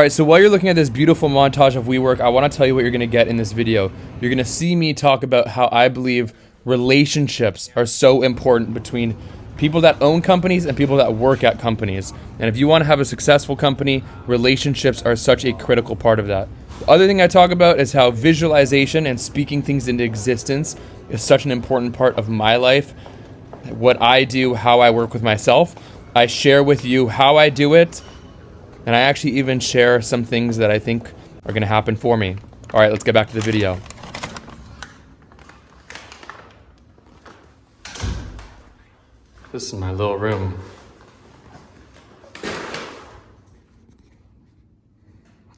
All right, so while you're looking at this beautiful montage of WeWork, I want to tell you what you're going to get in this video. You're going to see me talk about how I believe relationships are so important between people that own companies and people that work at companies. And if you want to have a successful company, relationships are such a critical part of that. The other thing I talk about is how visualization and speaking things into existence is such an important part of my life. What I do, how I work with myself. I share with you how I do it. And I actually even share some things that I think are going to happen for me. All right, let's get back to the video. This is my little room.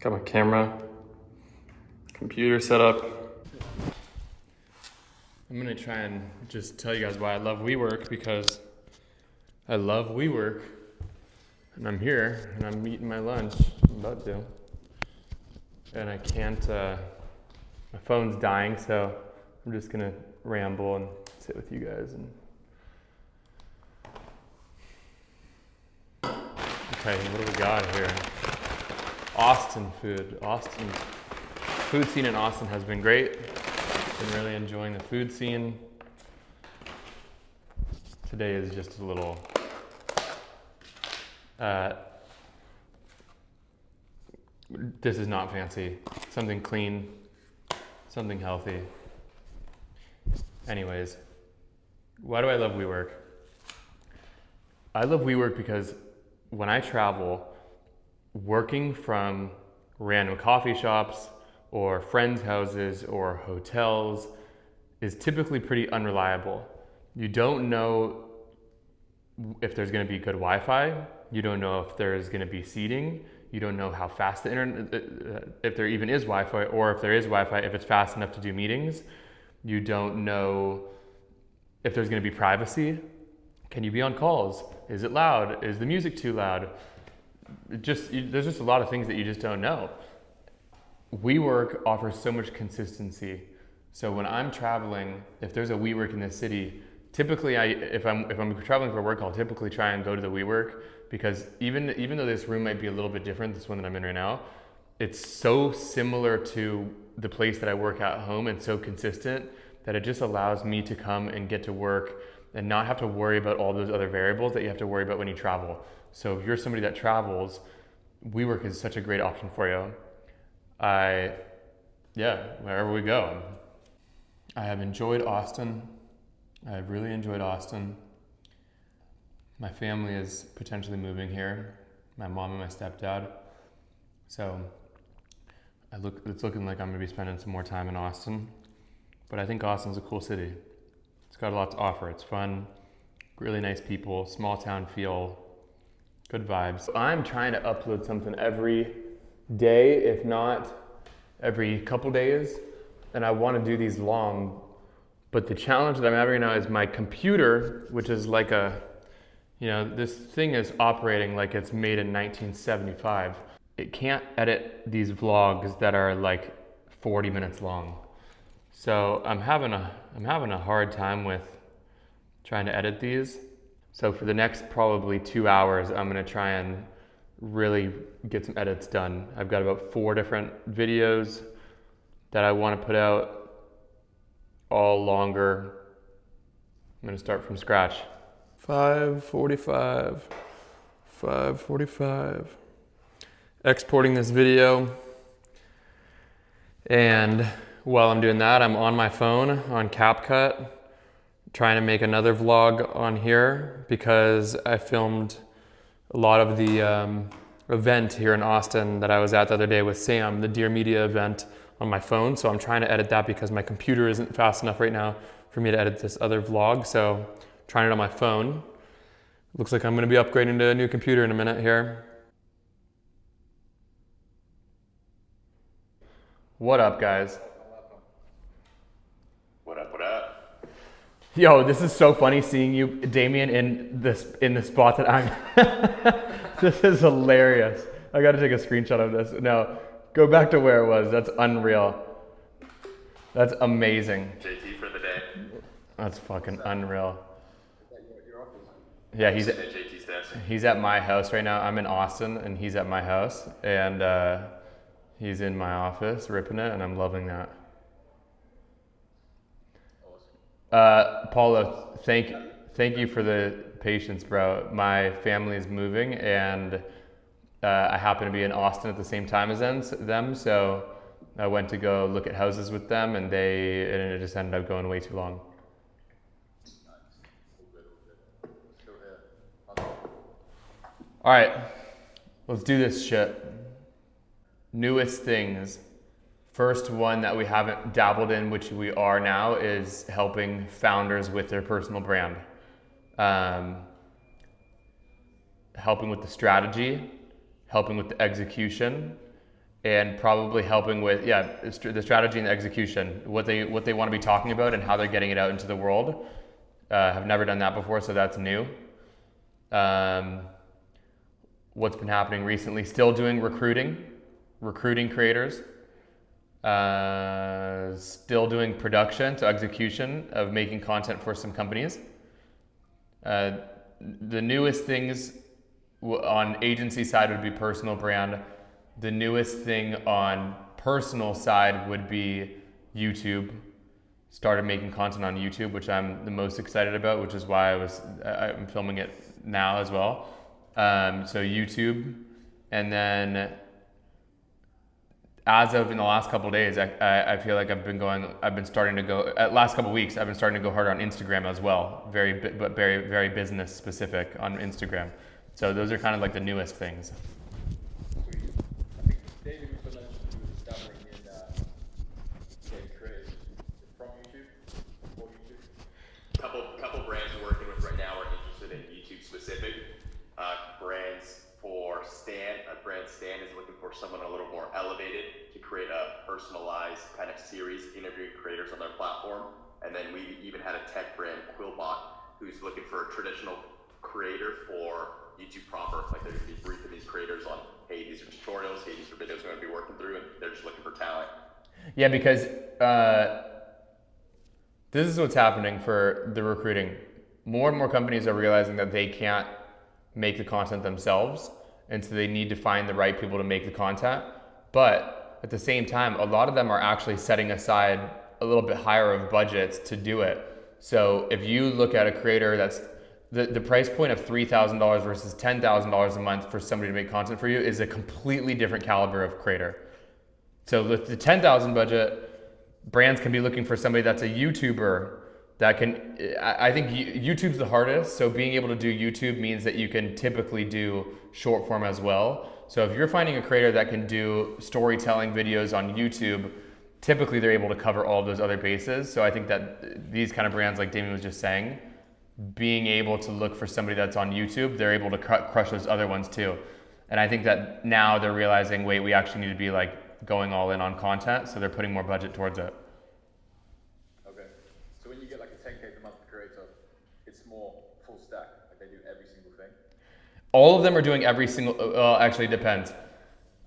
Got my camera, computer set up. I'm going to try and just tell you guys why I love WeWork, because I love WeWork. And I'm here, and I'm eating my lunch. I'm about to. And I can't, my phone's dying, so I'm just gonna ramble and sit with you guys. And okay, what do we got here? Austin food. Austin's food scene in Austin has been great. Been really enjoying the food scene. Today is just a little this is not fancy. Something clean, something healthy. Anyways, why do I love WeWork? I love WeWork because when I travel, working from random coffee shops or friends' houses or hotels is typically pretty unreliable. You don't know if there's going to be good Wi-Fi. You don't know if there's going to be seating. You don't know how fast the internet, if there even is Wi-Fi, or if there is Wi-Fi, if it's fast enough to do meetings. You don't know if there's going to be privacy. Can you be on calls? Is it loud? Is the music too loud? There's just a lot of things that you just don't know. WeWork offers so much consistency. So when I'm traveling, if there's a WeWork in the city, typically, if I'm traveling for work, I'll typically try and go to the WeWork, because even though this room might be a little bit different, this one that I'm in right now, it's so similar to the place that I work at home and so consistent that it just allows me to come and get to work and not have to worry about all those other variables that you have to worry about when you travel. So if you're somebody that travels, WeWork is such a great option for you. Wherever we go. I have enjoyed Austin. I've really enjoyed Austin. My family is potentially moving here, my mom and my stepdad. So it's looking like I'm gonna be spending some more time in Austin. But I think Austin's a cool city. It's got a lot to offer. It's fun, really nice people, small town feel, good vibes. I'm trying to upload something every day, if not every couple days. And I wanna do these long. But the challenge that I'm having right now is my computer, which is like this thing is operating like it's made in 1975. It can't edit these vlogs that are like 40 minutes long. So I'm having a hard time with trying to edit these. So for the next probably 2 hours, I'm gonna try and really get some edits done. I've got about 4 different videos that I wanna put out, all longer. I'm gonna start from scratch. 5:45. Exporting this video. And while I'm doing that, I'm on my phone on CapCut, trying to make another vlog on here because I filmed a lot of the event here in Austin that I was at the other day with Sam, the Dear Media event, on my phone. So I'm trying to edit that because my computer isn't fast enough right now for me to edit this other vlog. So I'm trying it on my phone. Looks like I'm gonna be upgrading to a new computer in a minute here. What up, guys? What up? Yo, this is so funny seeing you, Damien, in the spot that I'm. This is hilarious. I gotta take a screenshot of this. No. Go back to where it was. That's unreal. That's amazing. JT for the day. That's fucking unreal. Yeah, he's at JT's desk. He's at my house right now. I'm in Austin, and he's at my house, and he's in my office ripping it, and I'm loving that. Paulo, thank you for the patience, bro. My family is moving, and I happen to be in Austin at the same time as them, so I went to go look at houses with them, and it just ended up going way too long. All right, let's do this shit. Newest things. First one that we haven't dabbled in, which we are now, is helping founders with their personal brand. Helping with the strategy, helping with the execution, and probably helping with the strategy and the execution, what they want to be talking about and how they're getting it out into the world. Have never done that before, so that's new. What's been happening recently? Still doing recruiting creators. Still doing production, so execution of making content for some companies. The newest things on agency side would be personal brand. The newest thing on personal side would be YouTube. Started making content on YouTube, which I'm the most excited about, which is why I'm filming it now as well. So YouTube, and then as of in the last couple of days, I feel like last couple of weeks, I've been starting to go harder on Instagram as well. Very business specific on Instagram. So those are kind of like the newest things. I think David also mentioned he was dabbling in getting creators from YouTube, for YouTube. Couple brands we're working with right now are interested in YouTube specific. Brand Stan is looking for someone a little more elevated to create a personalized kind of series interviewing creators on their platform. And then we even had a tech brand, Quillbot, who's looking for a traditional creator for YouTube proper. Like they're going to be briefing these creators on, hey, these are tutorials, hey, these are videos we're going to be working through, and they're just looking for talent. Yeah, because this is what's happening for the recruiting. More and more companies are realizing that they can't make the content themselves, and so they need to find the right people to make the content. But at the same time, a lot of them are actually setting aside a little bit higher of budgets to do it. So if you look at a creator that's the price point of $3,000 versus $10,000 a month for somebody to make content for you is a completely different caliber of creator. So with the $10,000 budget, brands can be looking for somebody that's a YouTuber that can, I think YouTube's the hardest. So being able to do YouTube means that you can typically do short form as well. So if you're finding a creator that can do storytelling videos on YouTube, typically they're able to cover all of those other bases. So I think that these kind of brands, like Damien was just saying, being able to look for somebody that's on YouTube, they're able to crush those other ones too. And I think that now they're realizing, wait, we actually need to be like going all in on content. So they're putting more budget towards it. Okay. So when you get like a 10K per month creator, it's more full stack. Like they do every single thing. All of them are doing every single, well, actually it depends.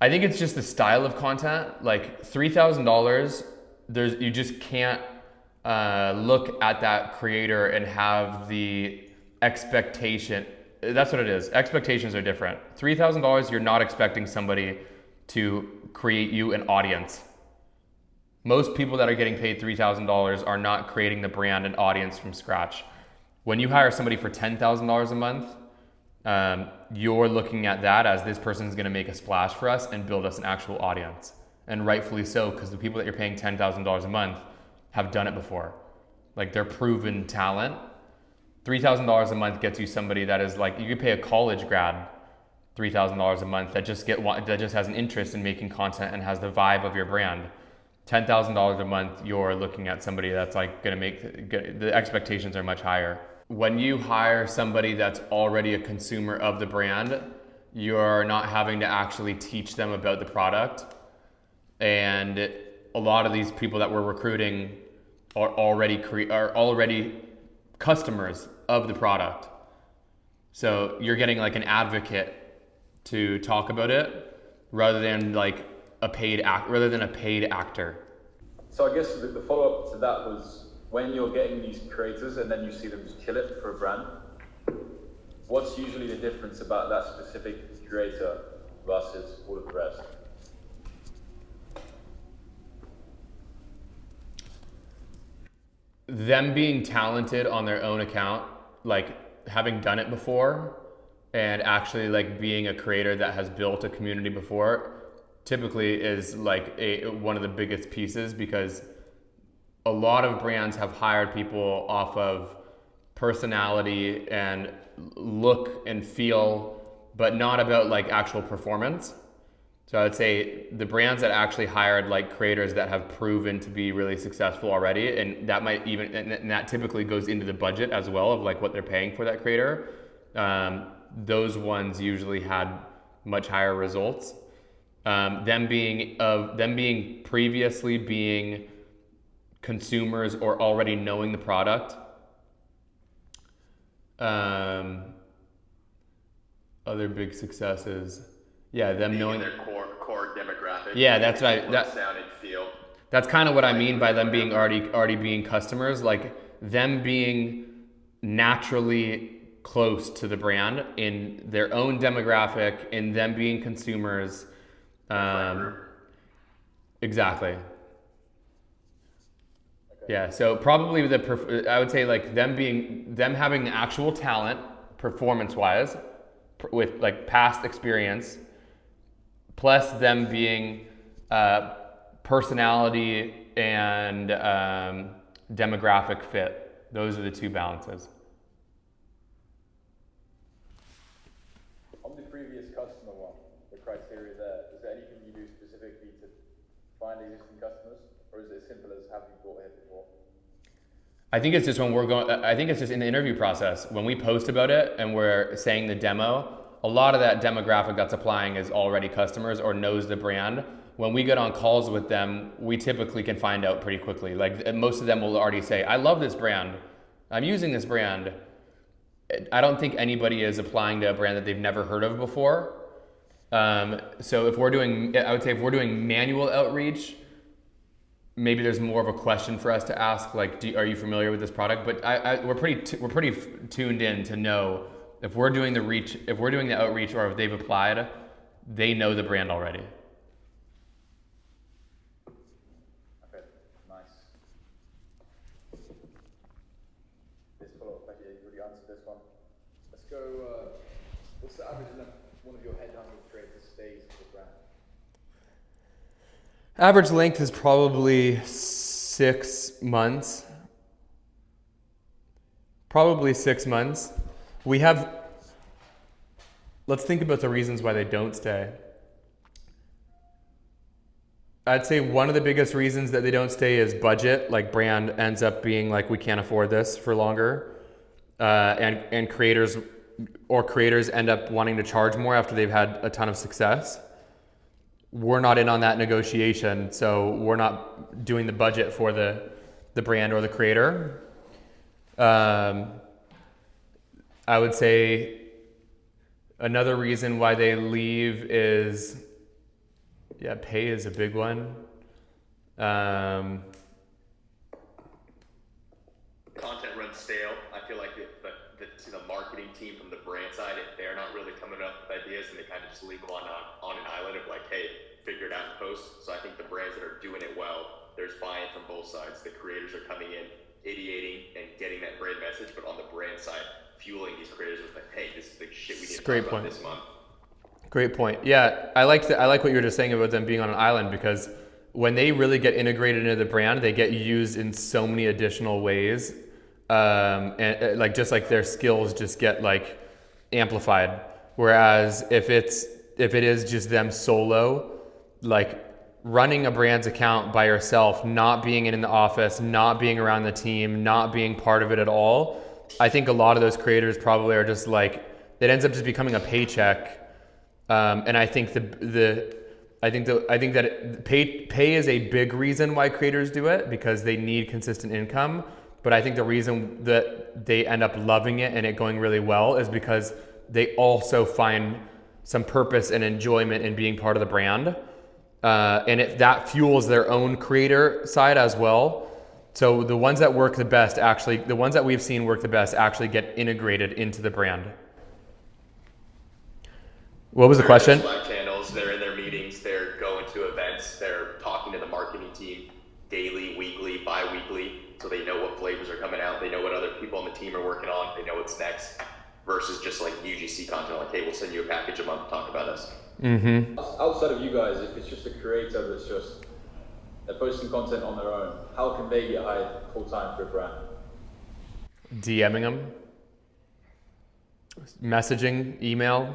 I think it's just the style of content. Like $3,000, you just can't look at that creator and have the expectation. That's what it is. Expectations are different. $3,000, you're not expecting somebody to create you an audience. Most people that are getting paid $3,000 are not creating the brand and audience from scratch. When you hire somebody for $10,000 a month, you're looking at that as this person is going to make a splash for us and build us an actual audience. And rightfully so, because the people that you're paying $10,000 a month have done it before. Like they're proven talent. $3,000 a month gets you somebody that is like, you could pay a college grad $3,000 a month that just has an interest in making content and has the vibe of your brand. $10,000 a month, you're looking at somebody that's like going to make, the expectations are much higher. When you hire somebody that's already a consumer of the brand, you're not having to actually teach them about the product. And a lot of these people that we're recruiting are already customers of the product. So you're getting like an advocate to talk about it rather than like a paid actor. So I guess the follow-up to that was when you're getting these creators and then you see them just kill it for a brand, what's usually the difference about that specific creator versus all of the rest? Them being talented on their own account, like having done it before, and actually like being a creator that has built a community before, typically is like one of the biggest pieces, because a lot of brands have hired people off of personality and look and feel, but not about like actual performance. So I would say the brands that actually hired like creators that have proven to be really successful already, and that might even, and that typically goes into the budget as well of like what they're paying for that creator. Those ones usually had much higher results. Them being previously being consumers or already knowing the product. Other big successes. Yeah, them being knowing in their core demographic. Yeah, that's right. Sound and feel. That's kind of what I mean by them being already being customers, like them being naturally close to the brand in their own demographic, in them being consumers. Exactly. Yeah, so probably I would say like them having the actual talent performance-wise with like past experience, plus them being personality and demographic fit. Those are the two balances. On the previous customer one, the criteria there, is there anything you do specifically to find existing customers, or is it as simple as have you bought here before? I think it's just I think it's just in the interview process. When we post about it and we're saying the demo, a lot of that demographic that's applying is already customers or knows the brand. When we get on calls with them, we typically can find out pretty quickly. Like most of them will already say, I love this brand. I'm using this brand. I don't think anybody is applying to a brand that they've never heard of before. So if we're doing manual outreach, maybe there's more of a question for us to ask, like, are you familiar with this product? But we're pretty tuned in to know if we're doing the outreach, or if they've applied, they know the brand already. Okay, nice. This follow-up question, you already answered this one. Let's go. What's the average length one of your headhunted creators stays with the brand? Average length is probably 6 months. Probably 6 months. Let's think about the reasons why they don't stay. I'd say one of the biggest reasons that they don't stay is budget. Like brand ends up being like, we can't afford this for longer. And creators end up wanting to charge more after they've had a ton of success. We're not in on that negotiation, so we're not doing the budget for the brand or the creator. I would say another reason why they leave is, pay is a big one. Content runs stale. I feel like the marketing team from the brand side, if they're not really coming up with ideas and they kind of just leave them on an island of like, hey, figure it out and post. So I think the brands that are doing it well, there's buy-in from both sides. The creators are coming in, ideating and getting that brand message, but on the brand side, fueling these creators with like, hey, this is the shit we need to talk about this month. Great point. Yeah, I like what you were just saying about them being on an island, because when they really get integrated into the brand, they get used in so many additional ways, and like just like their skills just get like amplified. Whereas if it is just them solo, like running a brand's account by yourself, not being in the office, not being around the team, not being part of it at all, I think a lot of those creators probably are just like, it ends up just becoming a paycheck. And I think that pay is a big reason why creators do it, because they need consistent income. But I think the reason that they end up loving it and it going really well is because they also find some purpose and enjoyment in being part of the brand. And that fuels their own creator side as well. So the ones that work the best the ones that we've seen work the best actually get integrated into the brand. What was the They're in their question? Slack channels, they're in their meetings, they're going to events, they're talking to the marketing team daily, weekly, bi-weekly, so they know what flavors are coming out, they know what other people on the team are working on, they know what's next, versus just like UGC content, like, hey, we'll send you a package a month to talk about us. Outside of you guys, if it's just a creator that's just, they're posting content on their own, how can they get hired full-time for a brand? DMing them, messaging, email.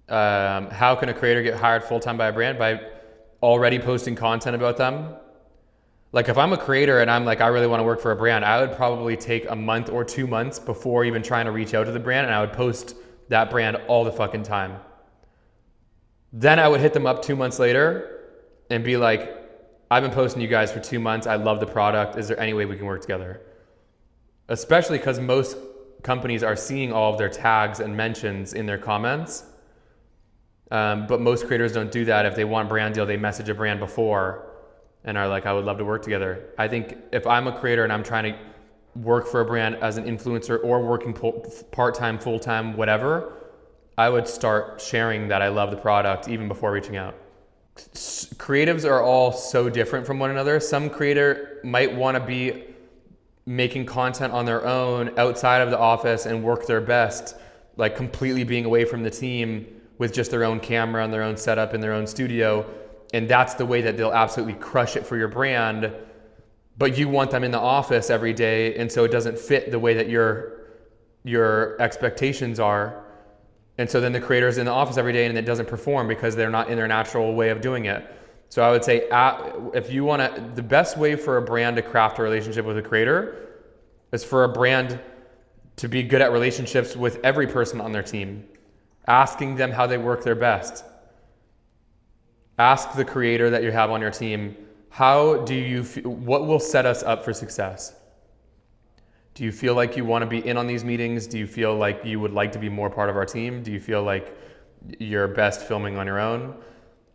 How can a creator get hired full-time by a brand? By already posting content about them. Like if I'm a creator and I'm like, I really want to work for a brand, I would probably take a month or 2 months before even trying to reach out to the brand, and I would post that brand all the fucking time. Then I would hit them up 2 months later and be like, I've been posting you guys for 2 months. I love the product. Is there any way we can work together? Especially because most companies are seeing all of their tags and mentions in their comments. But most creators don't do that. If they want a brand deal, they message a brand before and are like, I would love to work together. I think if I'm a creator and I'm trying to work for a brand as an influencer or working part-time, full-time, whatever, I would start sharing that I love the product even before reaching out. Creatives are all so different from one another. Some creator might want to be making content on their own outside of the office and work their best, like completely being away from the team with just their own camera and their own setup in their own studio. And that's the way that they'll absolutely crush it for your brand. But you want them in the office every day, and so it doesn't fit the way that your expectations are. And so then the creator's in the office every day and it doesn't perform because they're not in their natural way of doing it. So I would say if you want to, the best way for a brand to craft a relationship with a creator is for a brand to be good at relationships with every person on their team, asking them how they work their best. Ask the creator that you have on your team, how do you feel, what will set us up for success? Do you feel like you want to be in on these meetings? Do you feel like you would like to be more part of our team? Do you feel like you're best filming on your own?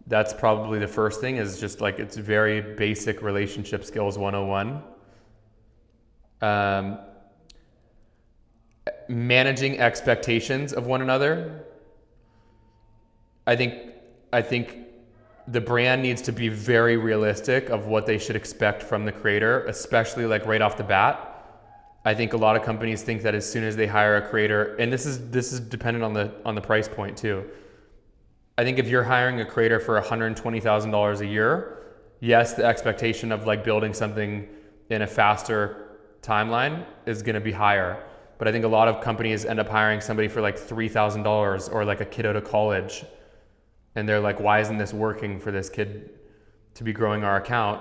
That's probably the first thing, is just like, it's very basic relationship skills 101. Managing expectations of one another. I think the brand needs to be very realistic of what they should expect from the creator, especially like right off the bat. I think a lot of companies think that as soon as they hire a creator, and this is dependent on the price point too. I think if you're hiring a creator for $120,000 a year, yes, the expectation of like building something in a faster timeline is going to be higher. But I think a lot of companies end up hiring somebody for like $3,000 or like a kid out of college. And they're like, why isn't this working for this kid to be growing our account?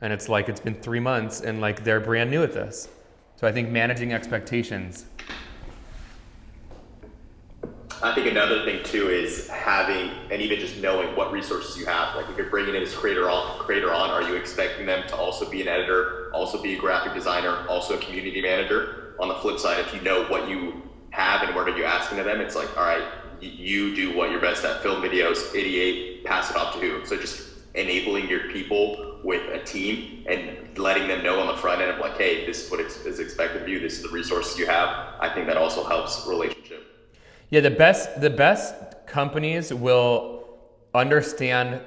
And it's like, it's been 3 months and like they're brand new at this. So I think managing expectations. I think another thing too is having, and even just knowing what resources you have. Like if you're bringing in this creator on, are you expecting them to also be an editor, also be a graphic designer, also a community manager? On the flip side, if you know what you have and what are you asking of them, it's like, all right, you do what you're best at, film videos, ideate, pass it off to who. So just enabling your people with a team and letting them know on the front end of like, hey, this is what is expected of you. This is the resources you have. I think that also helps relationship. Yeah, the best companies will understand,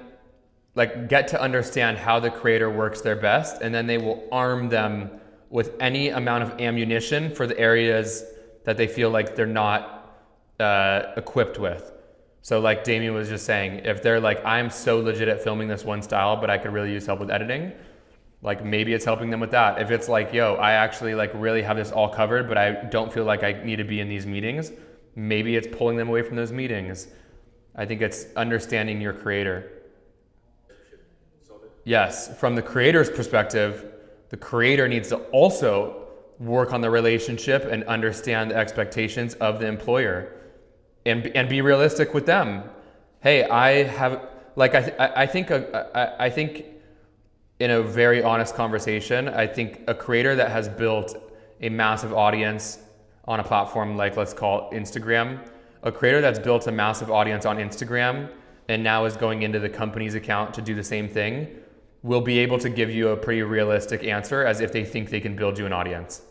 like get to understand how the creator works their best, and then they will arm them with any amount of ammunition for the areas that they feel like they're not equipped with. So like Damien was just saying, if they're like, I'm so legit at filming this one style, but I could really use help with editing, like maybe it's helping them with that. If it's like, yo, I actually like really have this all covered, but I don't feel like I need to be in these meetings, maybe it's pulling them away from those meetings. I think it's understanding your creator. Yes, from the creator's perspective, the creator needs to also work on the relationship and understand the expectations of the employer and be realistic with them. Hey, I have, like, I think in a very honest conversation, I think a creator that has built a massive audience on a platform like, let's call it Instagram, a creator that's built a massive audience on Instagram and now is going into the company's account to do the same thing, will be able to give you a pretty realistic answer as if they think they can build you an audience.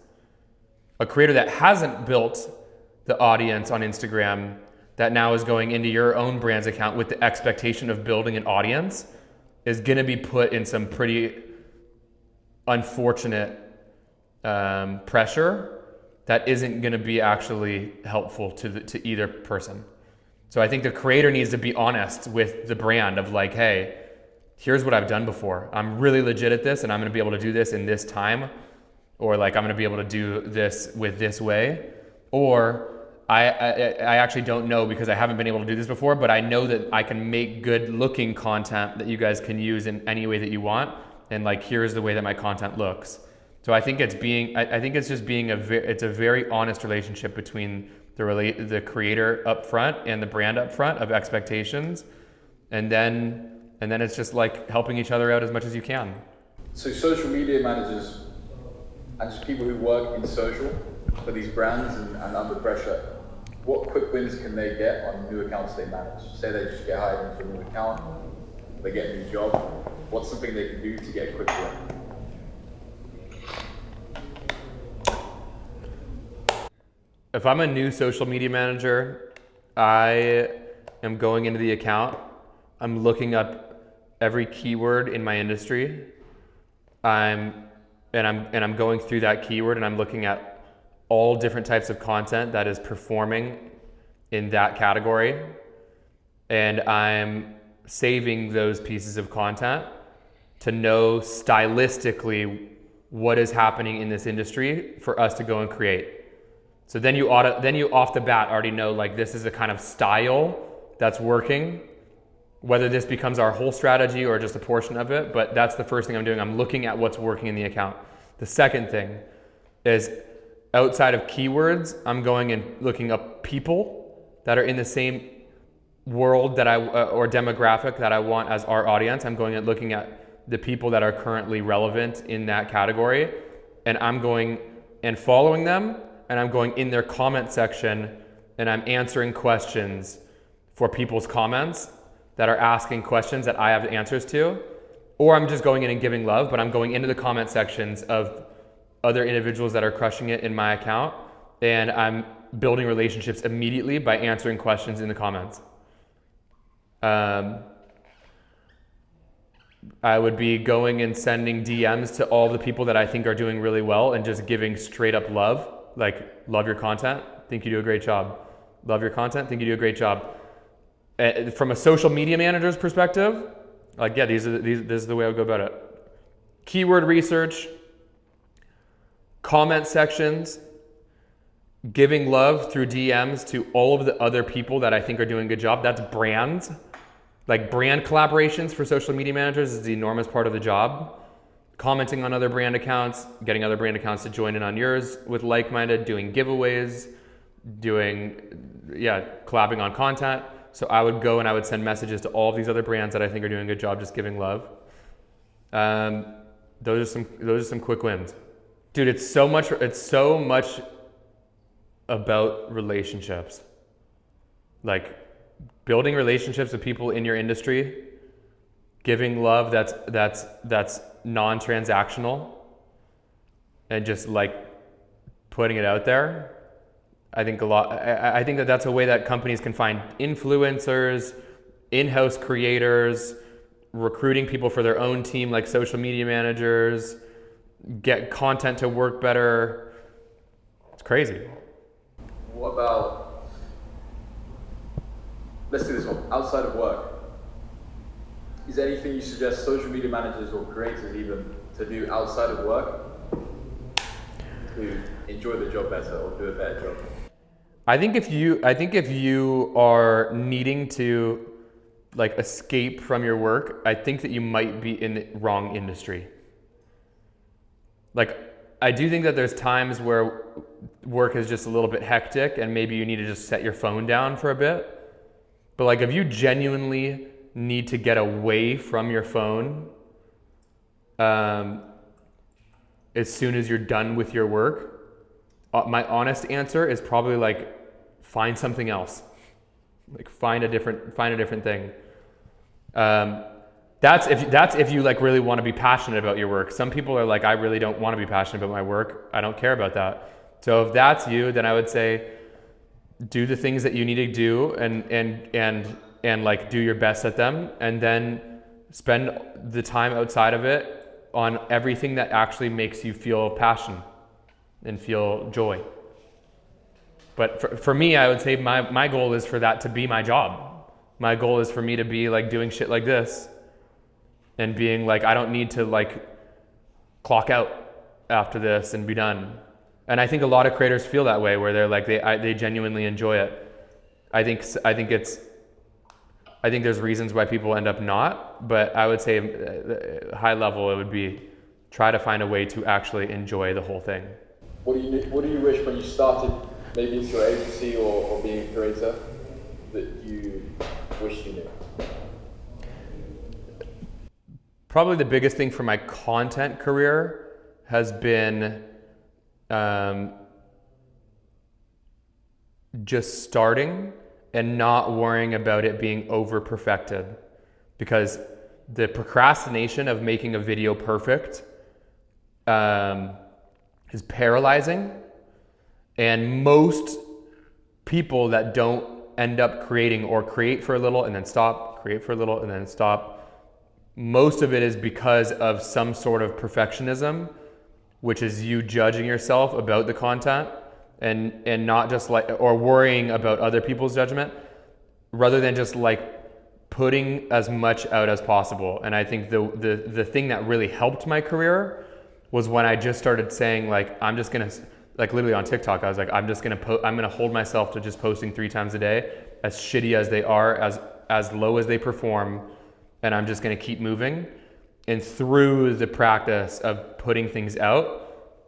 A creator that hasn't built the audience on Instagram that now is going into your own brand's account with the expectation of building an audience is going to be put in some pretty unfortunate pressure that isn't going to be actually helpful to either person. So I think the creator needs to be honest with the brand of like, hey, here's what I've done before. I'm really legit at this and I'm going to be able to do this in this time, or like I'm going to be able to do this with this way, or I actually don't know because I haven't been able to do this before, but I know that I can make good looking content that you guys can use in any way that you want, and like here's the way that my content looks. So I think it's just being it's a very honest relationship between the creator up front and the brand up front of expectations, and then it's just like helping each other out as much as you can. So social media managers and just people who work in social for these brands and under pressure, what quick wins can they get on new accounts they manage? Say they just get hired into a new account, they get a new job. What's something they can do to get a quick win? If I'm a new social media manager, I am going into the account. I'm looking up every keyword in my industry. I'm going through that keyword and I'm looking at all different types of content that is performing in that category. And I'm saving those pieces of content to know stylistically what is happening in this industry for us to go and create. So then you off the bat already know like this is a kind of style that's working, whether this becomes our whole strategy or just a portion of it, but that's the first thing I'm doing. I'm looking at what's working in the account. The second thing is outside of keywords, I'm going and looking up people that are in the same world that or demographic that I want as our audience. I'm going and looking at the people that are currently relevant in that category, and I'm going and following them, and I'm going in their comment section and I'm answering questions for people's comments that are asking questions that I have the answers to, or I'm just going in and giving love, but I'm going into the comment sections of other individuals that are crushing it in my account, and I'm building relationships immediately by answering questions in the comments. I would be going and sending DMs to all the people that I think are doing really well and just giving straight up love. Like, love your content, think you do a great job. Love your content, think you do a great job. From a social media manager's perspective, like, yeah, this is the way I would go about it. Keyword research, comment sections, giving love through DMs to all of the other people that I think are doing a good job. That's brands. Like, brand collaborations for social media managers is the enormous part of the job. Commenting on other brand accounts, getting other brand accounts to join in on yours with like-minded, doing giveaways, collabing on content. So I would go and I would send messages to all of these other brands that I think are doing a good job just giving love. Those are some quick wins. Dude, it's so much about relationships. Like, building relationships with people in your industry, giving love that's non-transactional, and just like putting it out there. I think that's a way that companies can find influencers, in-house creators, recruiting people for their own team like social media managers, get content to work better. It's crazy. What about, let's do this one, outside of work. Is there anything you suggest social media managers or creators even to do outside of work to enjoy the job better or do a better job? I think if you are needing to like escape from your work, I think that you might be in the wrong industry. Like, I do think that there's times where work is just a little bit hectic and maybe you need to just set your phone down for a bit. But like, if you genuinely need to get away from your phone as soon as you're done with your work, my honest answer is probably like, find something else. Like, find a different thing. That's if you like really want to be passionate about your work. Some people are like, I really don't want to be passionate about my work. I don't care about that. So if that's you, then I would say do the things that you need to do and like do your best at them, and then spend the time outside of it on everything that actually makes you feel passion and feel joy. But for me, I would say my goal is for that to be my job. My goal is for me to be like doing shit like this and being like, I don't need to like clock out after this and be done. And I think a lot of creators feel that way, where they're like, they genuinely enjoy it. I think there's reasons why people end up not, but I would say high level, it would be try to find a way to actually enjoy the whole thing. What do you wish when you started, maybe it's your agency or being a creator, that you wish you knew? Probably the biggest thing for my content career has been just starting and not worrying about it being over perfected, because the procrastination of making a video perfect is paralyzing, and most people that don't end up creating, or create for a little and then stop, create for a little and then stop, most of it is because of some sort of perfectionism, which is you judging yourself about the content and not just like, or worrying about other people's judgment, rather than just like putting as much out as possible. And I think the thing that really helped my career was when I just started saying like, I'm just gonna, like literally on TikTok, I was like, I'm gonna hold myself to just posting 3 times a day, as shitty as they are, as low as they perform, and I'm just gonna keep moving. And through the practice of putting things out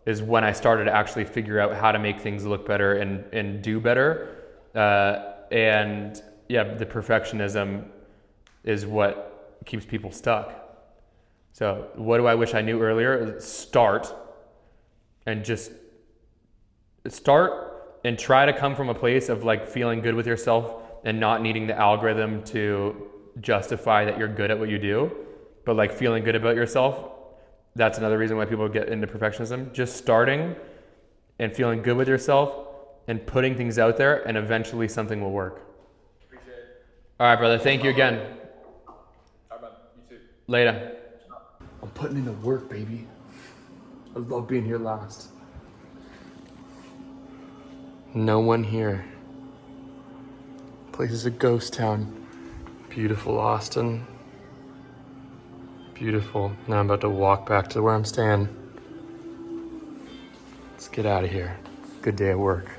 is when I started to actually figure out how to make things look better and do better. And yeah, the perfectionism is what keeps people stuck. So what do I wish I knew earlier? Start and try to come from a place of like feeling good with yourself and not needing the algorithm to justify that you're good at what you do, but like feeling good about yourself. That's another reason why people get into perfectionism. Just starting and feeling good with yourself and putting things out there, and eventually something will work. Appreciate it. All right, brother. Thank you again. All right, man. You too. Later. I'm putting in the work, baby. I love being here last. No one here. Place is a ghost town. Beautiful Austin. Beautiful. Now I'm about to walk back to where I'm staying. Let's get out of here. Good day at work.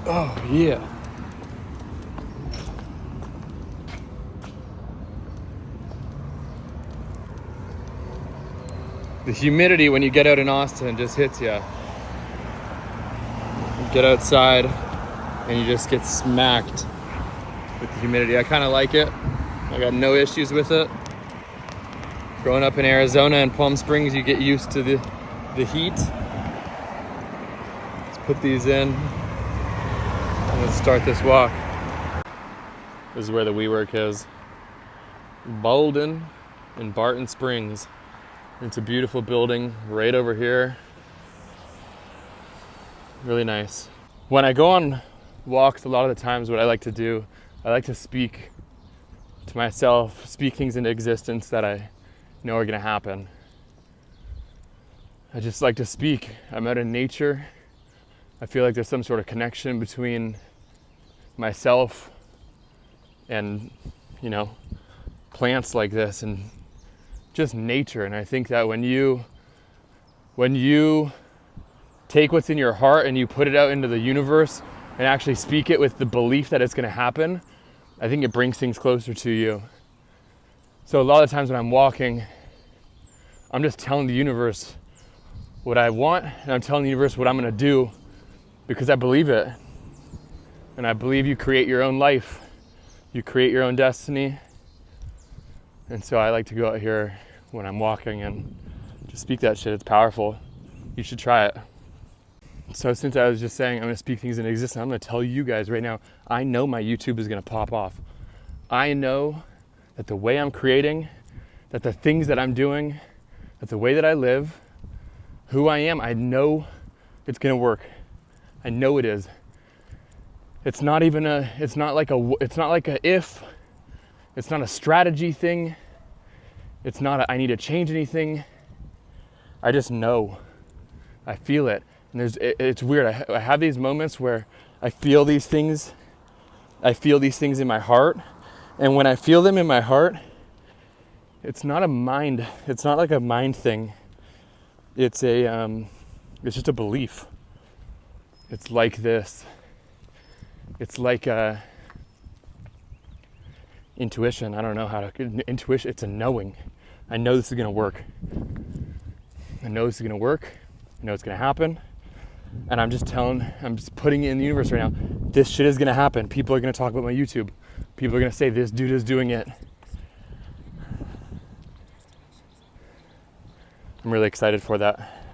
Oh, yeah. The humidity when you get out in Austin just hits you. You get outside and you just get smacked with the humidity. I kind of like it. I got no issues with it. Growing up in Arizona and Palm Springs, you get used to the heat. Let's put these in and let's start this walk. This is where the WeWork is. Bolden and Barton Springs. It's a beautiful building right over here. Really nice. When I go on walks, a lot of the times what I like to do, I like to speak to myself, speak things into existence that I know are gonna happen. I just like to speak. I'm out in nature. I feel like there's some sort of connection between myself and, plants like this and just nature. And I think that when you take what's in your heart and you put it out into the universe and actually speak it with the belief that it's going to happen, I think it brings things closer to you. So a lot of times when I'm walking, I'm just telling the universe what I want, and I'm telling the universe what I'm going to do, because I believe it. And I believe you create your own life. You create your own destiny. And so I like to go out here when I'm walking and just speak that shit. It's powerful. You should try it. So since I was just saying I'm going to speak things into existence, I'm going to tell you guys right now, I know my YouTube is going to pop off. I know that the way I'm creating, that the things that I'm doing, that the way that I live, who I am, I know it's gonna work. I know it is. It's not like a if, it's not a strategy thing. It's not I need to change anything. I just know. I feel it. And it's weird. I have these moments where I feel these things. I feel these things in my heart. And when I feel them in my heart, it's not like a mind thing. It's just a belief. It's like this. It's like intuition. I don't know how to, intuition, it's a knowing. I know this is gonna work. I know this is gonna work. I know it's gonna happen. And I'm just putting it in the universe right now. This shit is gonna happen. People are gonna talk about my YouTube. People are gonna say, this dude is doing it. I'm really excited for that.